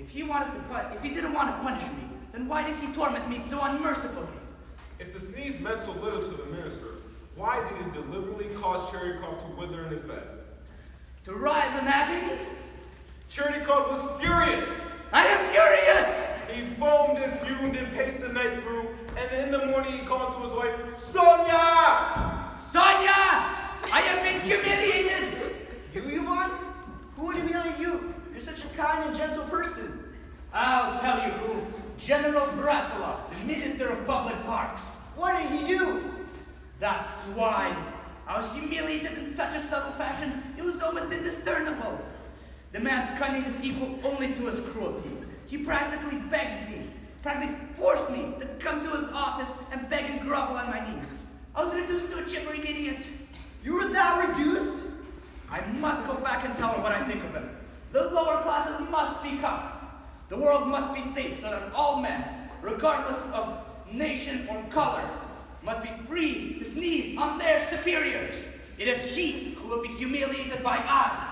If he didn't want to punish me, then why did he torment me so unmercifully? If the sneeze meant so little to the minister, why did he deliberately cause Chernikov to wither in his bed? To rise an abbey? Chernikov was furious. I am furious! He foamed and fumed and paced the night through, and in the morning he called to his wife, Sonia! Sonia! I have been humiliated! You, Ivan? Who would humiliate you? You're such a kind and gentle person. I'll tell you who. General Brasilov, the Minister of Public Parks. What did he do? That swine. I was humiliated in such a subtle fashion, it was almost indiscernible. The man's cunning is equal only to his cruelty. He practically begged me, practically forced me to come to his office and beg and grovel on my knees. I was reduced to a gibbering idiot. You were that reduced? I must go back and tell him what I think of him. The lower classes must speak up. The world must be safe so that all men, regardless of nation or color, must be free to sneeze on their superiors. It is he who will be humiliated by I.